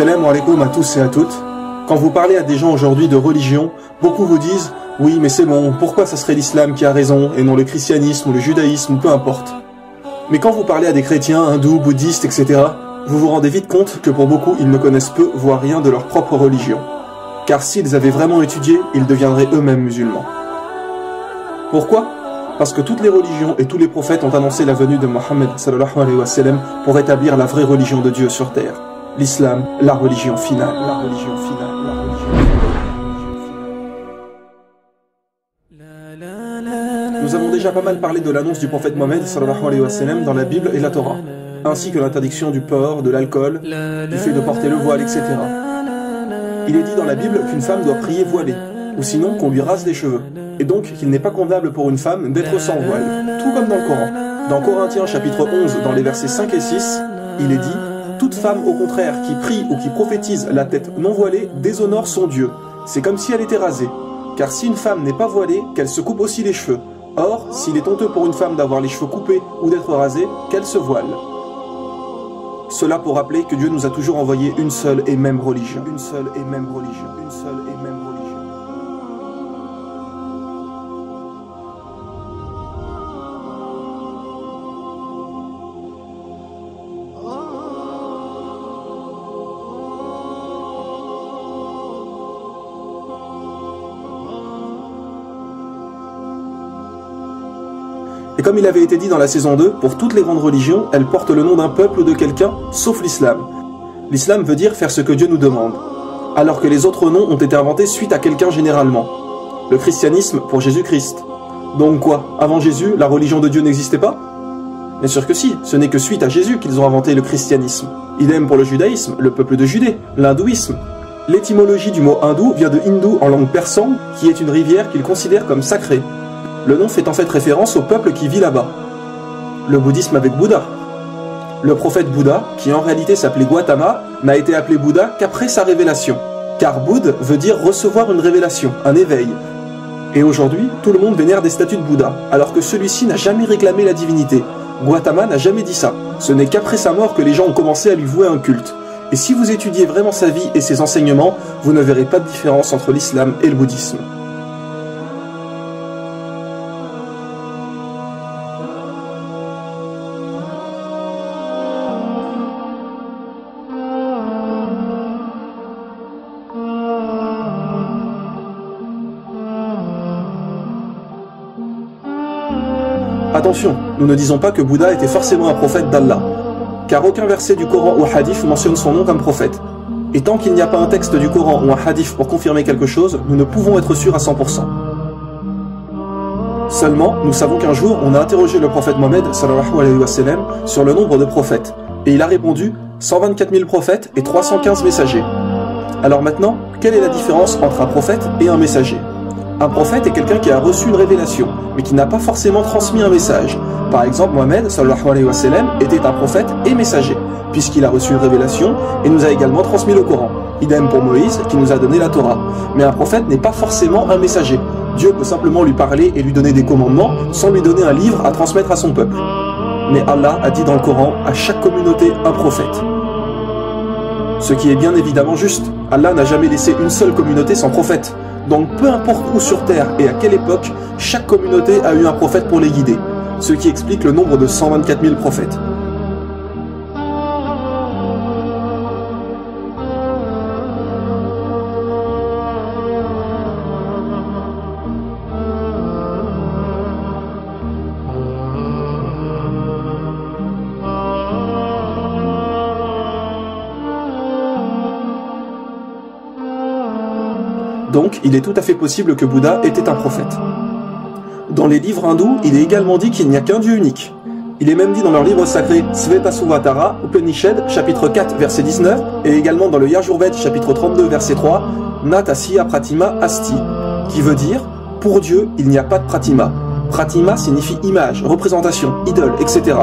Assalamu alaikum à tous et à toutes. Quand vous parlez à des gens aujourd'hui de religion, beaucoup vous disent « Oui, mais c'est bon, pourquoi ça serait l'islam qui a raison et non le christianisme ou le judaïsme ou peu importe ?» Mais quand vous parlez à des chrétiens, hindous, bouddhistes, etc., vous vous rendez vite compte que pour beaucoup, ils ne connaissent peu, voire rien de leur propre religion. Car s'ils avaient vraiment étudié, ils deviendraient eux-mêmes musulmans. Pourquoi ? Parce que toutes les religions et tous les prophètes ont annoncé la venue de Mohammed sallallahu alayhi wa sallam pour établir la vraie religion de Dieu sur terre. L'islam, la religion finale. La religion finale. La religion finale. Nous avons déjà pas mal parlé de l'annonce du prophète Mohammed sallallahu alayhi wa sallam dans la Bible et la Torah, ainsi que l'interdiction du porc, de l'alcool, du fait de porter le voile, etc. Il est dit dans la Bible qu'une femme doit prier voilée, ou sinon qu'on lui rase les cheveux, et donc qu'il n'est pas convenable pour une femme d'être sans voile, tout comme dans le Coran. Dans Corinthiens chapitre 11, dans les versets 5 et 6, il est dit « Toute femme au contraire qui prie ou qui prophétise la tête non voilée déshonore son Dieu, c'est comme si elle était rasée. Car si une femme n'est pas voilée, qu'elle se coupe aussi les cheveux. Or, s'il est honteux pour une femme d'avoir les cheveux coupés ou d'être rasée, qu'elle se voile. » Cela pour rappeler que Dieu nous a toujours envoyé une seule et même religion. Une seule et même religion. Une seule et même religion. Et comme il avait été dit dans la saison 2, pour toutes les grandes religions, elles portent le nom d'un peuple ou de quelqu'un, sauf l'islam. L'islam veut dire faire ce que Dieu nous demande, alors que les autres noms ont été inventés suite à quelqu'un généralement. Le christianisme pour Jésus-Christ. Donc quoi, avant Jésus, la religion de Dieu n'existait pas? Bien sûr que si, ce n'est que suite à Jésus qu'ils ont inventé le christianisme. Idem pour le judaïsme, le peuple de Judée, l'hindouisme. L'étymologie du mot hindou vient de hindou en langue persane, qui est une rivière qu'ils considèrent comme sacrée. Le nom fait en fait référence au peuple qui vit là-bas. Le bouddhisme avec Bouddha. Le prophète Bouddha, qui en réalité s'appelait Gautama, n'a été appelé Bouddha qu'après sa révélation. Car Bouddha veut dire recevoir une révélation, un éveil. Et aujourd'hui, tout le monde vénère des statues de Bouddha, alors que celui-ci n'a jamais réclamé la divinité. Gautama n'a jamais dit ça. Ce n'est qu'après sa mort que les gens ont commencé à lui vouer un culte. Et si vous étudiez vraiment sa vie et ses enseignements, vous ne verrez pas de différence entre l'islam et le bouddhisme. Attention, nous ne disons pas que Bouddha était forcément un prophète d'Allah, car aucun verset du Coran ou hadith mentionne son nom comme prophète. Et tant qu'il n'y a pas un texte du Coran ou un hadith pour confirmer quelque chose, nous ne pouvons être sûrs à 100%. Seulement, nous savons qu'un jour, on a interrogé le prophète Mohammed sallallahu alayhi wa sallam sur le nombre de prophètes, et il a répondu 124 000 prophètes et 315 messagers. Alors maintenant, quelle est la différence entre un prophète et un messager ? Un prophète est quelqu'un qui a reçu une révélation, mais qui n'a pas forcément transmis un message. Par exemple, Mohammed sallallahu alayhi wa sallam était un prophète et messager, puisqu'il a reçu une révélation et nous a également transmis le Coran. Idem pour Moïse, qui nous a donné la Torah. Mais un prophète n'est pas forcément un messager. Dieu peut simplement lui parler et lui donner des commandements, sans lui donner un livre à transmettre à son peuple. Mais Allah a dit dans le Coran, à chaque communauté un prophète. Ce qui est bien évidemment juste. Allah n'a jamais laissé une seule communauté sans prophète. Donc peu importe où sur terre et à quelle époque, chaque communauté a eu un prophète pour les guider, ce qui explique le nombre de 124 000 prophètes. Donc, il est tout à fait possible que Bouddha était un prophète. Dans les livres hindous, il est également dit qu'il n'y a qu'un Dieu unique. Il est même dit dans leur livre sacré Svetasvatara, Upanishad, chapitre 4, verset 19, et également dans le Yajurved, chapitre 32, verset 3, Natasya Pratima Asti, qui veut dire « Pour Dieu, il n'y a pas de Pratima ». Pratima signifie image, représentation, idole, etc.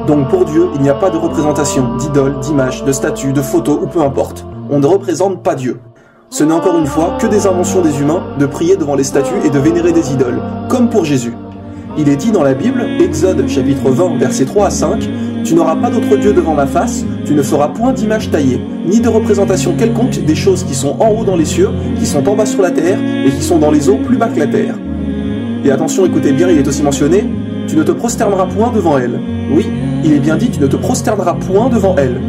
Donc pour Dieu, il n'y a pas de représentation, d'idole, d'image, de statue, de photo ou peu importe. On ne représente pas Dieu. Ce n'est encore une fois que des inventions des humains de prier devant les statues et de vénérer des idoles, comme pour Jésus. Il est dit dans la Bible, Exode chapitre 20, versets 3 à 5, « Tu n'auras pas d'autre Dieu devant ma face, Tu ne feras point d'image taillée, ni de représentation quelconque des choses qui sont en haut dans les cieux, qui sont en bas sur la terre, et qui sont dans les eaux plus bas que la terre. Et attention, écoutez bien, il est aussi mentionné, tu ne te prosterneras point devant elle. Oui, il est bien dit, tu ne te prosterneras point devant elle.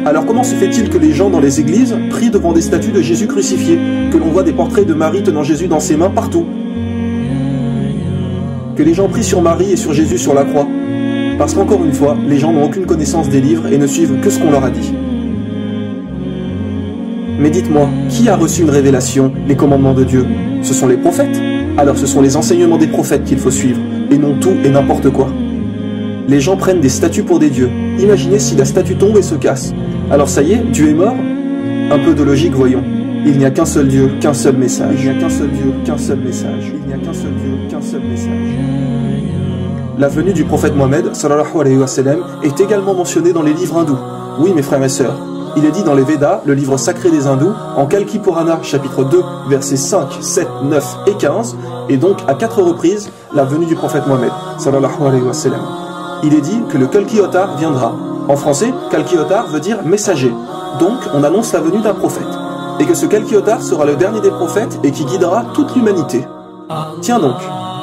Alors comment se fait-il que les gens dans les églises prient devant des statues de Jésus crucifié, que l'on voit des portraits de Marie tenant Jésus dans ses mains partout? Que les gens prient sur Marie et sur Jésus sur la croix? Parce qu'encore une fois, les gens n'ont aucune connaissance des livres et ne suivent que ce qu'on leur a dit. Mais dites-moi, qui a reçu une révélation, les commandements de Dieu? Ce sont les prophètes. Alors ce sont les enseignements des prophètes qu'il faut suivre, et non tout et n'importe quoi. Les gens prennent des statues pour des dieux. Imaginez si la statue tombe et se casse. Alors ça y est, Dieu est mort? Un peu de logique, voyons. Il n'y a qu'un seul Dieu, qu'un seul message. Il n'y a qu'un seul Dieu, qu'un seul message. Il n'y a qu'un seul Dieu, qu'un seul message. La venue du prophète Mohammed, sallallahu alayhi wa sallam, est également mentionnée dans les livres hindous. Oui, mes frères et sœurs. Il est dit dans les Védas, le livre sacré des hindous, en Kalki Purana, chapitre 2, versets 5, 7, 9 et 15, et donc à 4 reprises, la venue du prophète Mohammed, sallallahu alayhi wa sallam. Il est dit que le Kalki Avatar viendra. En français, Kalki Avatar veut dire messager. Donc, on annonce la venue d'un prophète. Et que ce Kalki Avatar sera le dernier des prophètes et qui guidera toute l'humanité. Tiens donc,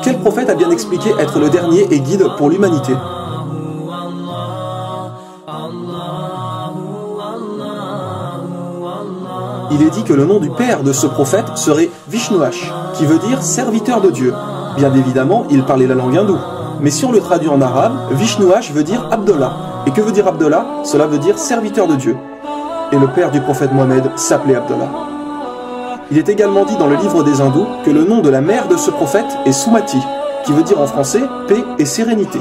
quel prophète a bien expliqué être le dernier et guide pour l'humanité? Il est dit que le nom du père de ce prophète serait Vishnuash, qui veut dire serviteur de Dieu. Bien évidemment, il parlait la langue hindoue. Mais si on le traduit en arabe, Vishnuash veut dire Abdallah. Et que veut dire Abdallah? Cela veut dire serviteur de Dieu. Et le père du prophète Mohammed s'appelait Abdallah. Il est également dit dans le livre des hindous que le nom de la mère de ce prophète est Sumati, qui veut dire en français paix et sérénité.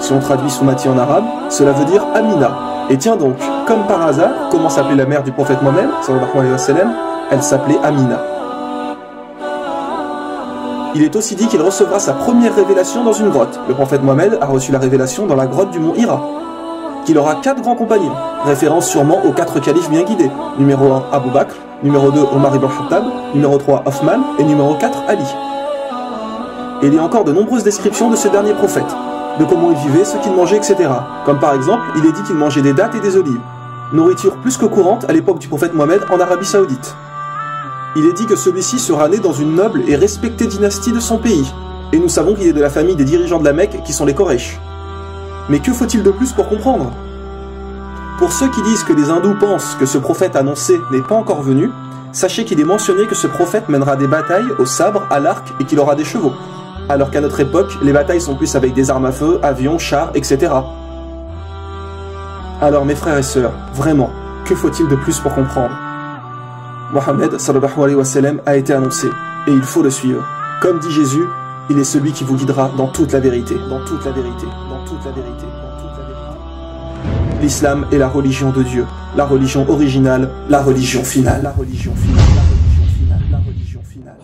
Si on traduit Sumati en arabe, cela veut dire Amina. Et tiens donc, comme par hasard, comment s'appelait la mère du prophète Mohammed, sallallahu alayhi wa sallam? Elle s'appelait Amina. Il est aussi dit qu'il recevra sa première révélation dans une grotte. Le prophète Mohammed a reçu la révélation dans la grotte du mont Hira. Qu'il aura 4 grands compagnons, référence sûrement aux 4 califes bien guidés. Numéro 1, Abu Bakr, numéro 2, Omar ibn Khattab, numéro 3, Othman, et numéro 4, Ali. Et il y a encore de nombreuses descriptions de ce dernier prophète, de comment il vivait, ce qu'il mangeait, etc. Comme par exemple, il est dit qu'il mangeait des dattes et des olives, nourriture plus que courante à l'époque du prophète Mohammed en Arabie Saoudite. Il est dit que celui-ci sera né dans une noble et respectée dynastie de son pays, et nous savons qu'il est de la famille des dirigeants de la Mecque qui sont les Quraysh. Mais que faut-il de plus pour comprendre? Pour ceux qui disent que les hindous pensent que ce prophète annoncé n'est pas encore venu, sachez qu'il est mentionné que ce prophète mènera des batailles au sabre, à l'arc et qu'il aura des chevaux. Alors qu'à notre époque, les batailles sont plus avec des armes à feu, avions, chars, etc. Alors mes frères et sœurs, vraiment, que faut-il de plus pour comprendre? Mohammed sallallahu alayhi wa sallam a été annoncé, et il faut le suivre. Comme dit Jésus, il est celui qui vous guidera dans toute la vérité, dans toute la vérité, dans toute la vérité, dans toute la vérité. L'islam est la religion de Dieu, la religion originale, la religion finale, la religion finale, la religion finale, la religion finale.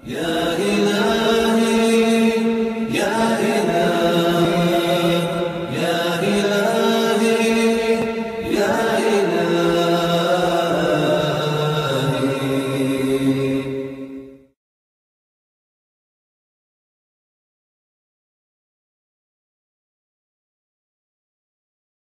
Yeah.